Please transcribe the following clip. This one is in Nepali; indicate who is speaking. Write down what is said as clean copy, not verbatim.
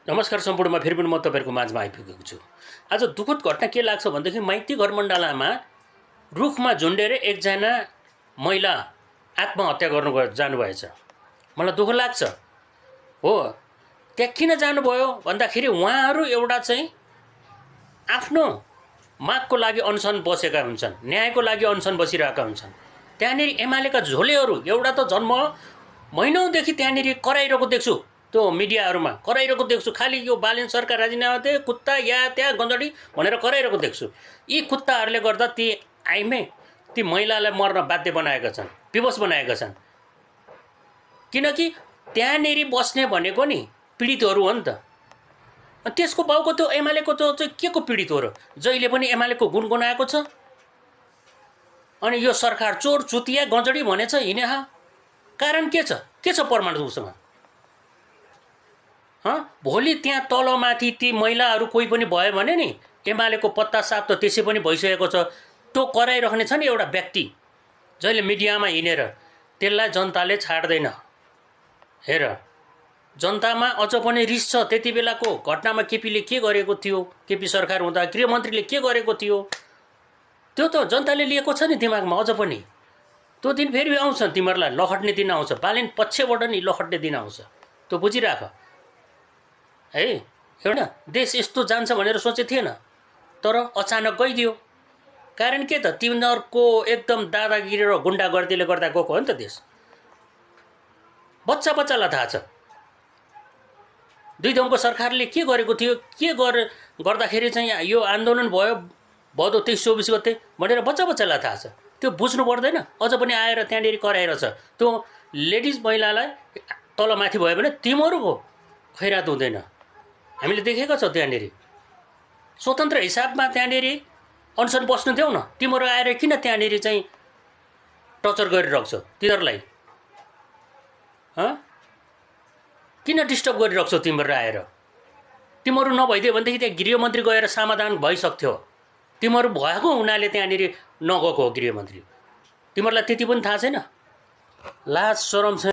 Speaker 1: नमस्कार सम्पूर्णमा फेरि पनि म तपाईहरुको माझमा आइपुगेको छु। आज दुःखद घटना के लाग्छ भनेदेखि माइती घर मण्डलामा रुखमा झुन्डेर एकजना महिला आत्महत्या गर्नु जानुभएछ। मलाई दुःख लाग्छ। हो, त्यहाँ किन जानुभयो भन्दाखेरि उहाँहरू एउटा चाहिँ आफ्नो मागको लागि अनसन बसेका हुन्छन्, न्यायको लागि अनसन बसिरहेका हुन्छन्। त्यहाँनेरि एमालेका झोलेहरू एउटा त जन्म महिनौदेखि त्यहाँनेरि कराइरहेको देख्छु। त्यो मिडियाहरुमा कराइरहेको देख्छु। खाली यो बालेन सरकार राजीनामा दे, कुत्ता या त्यहाँ गन्जडी भनेर कराइरहेको देख्छु। यी कुत्ताहरूले गर्दा ती महिलालाई मर्न बाध्य बनाएका छन्, विवश बनाएका छन्। किनकि त्यहाँनेरि बस्ने भनेको नि पीडितहरू हो नि त। त्यसको बाउको त्यो एमालेको त्यो चाहिँ के को पीडित हो र? जहिले पनि एमालेको गुनगुनाएको छ। अनि यो सरकार चोर चुतिया गन्जडी भनेछ हिँडे कारण के छ? के छ प्रमाण उसँग? भोलि त्यहाँ तलमाथि ती महिलाहरू कोही पनि भयो भने नि एमालेको पत्ता साफ त त्यसै पनि भइसकेको छ। त्यो कराइराख्ने छ नि एउटा व्यक्ति जहिले मिडियामा हिँडेर, त्यसलाई जनताले छाड्दैन। हेर, जनतामा अझ पनि रिस छ। त्यति बेलाको घटनामा केपीले के गरेको थियो, केपी सरकार हुँदा गृहमन्त्रीले के गरेको थियो, त्यो त जनताले लिएको छ नि दिमागमा अझ पनि। त्यो दिन फेरि आउँछ, तिमीहरूलाई लखट्ने दिन आउँछ। बालेन पक्षबाट नि लखट्ने दिन आउँछ। त्यो बुझिराख है। एउटा देश यस्तो जान्छ भनेर सोचे थिएन, तर अचानक गइदियो। कारण के त? तिनीहरूको एकदम दादागिरी र गुण्डागर्दीले गर्दा गएको हो नि त देश। बच्चालाई थाहा छ दुई दमको सरकारले के गरेको थियो, के गर्दाखेरि चाहिँ यो आन्दोलन भयो भदौ 23-24 गते भनेर बच्चालाई थाहा छ। त्यो बुझ्नु पर्दैन? अझ पनि आएर त्यहाँनेरि कराइरहेछ। त्यो लेडिज महिलालाई तलमाथि भयो भने तिमीहरूको खैरात हुँदैन। हामीले देखेका छौँ त्यहाँनेरि स्वतन्त्र हिसाबमा त्यहाँनेरि अनसन बस्नु देऊ न। तिमीहरू आएर किन त्यहाँनेरि चाहिँ टर्चर गरिरहेछौ तिनीहरूलाई? किन डिस्टर्ब गरिरहेछौ तिमीहरू आएर? तिमीहरू नभइदियो भनेदेखि त्यहाँ गृहमन्त्री गएर समाधान भइसक्थ्यो। तिमीहरू भएको हुनाले त्यहाँनेरि नगएको हो गृहमन्त्री। तिमीहरूलाई त्यति पनि थाहा छैन? लाज शरम छैन।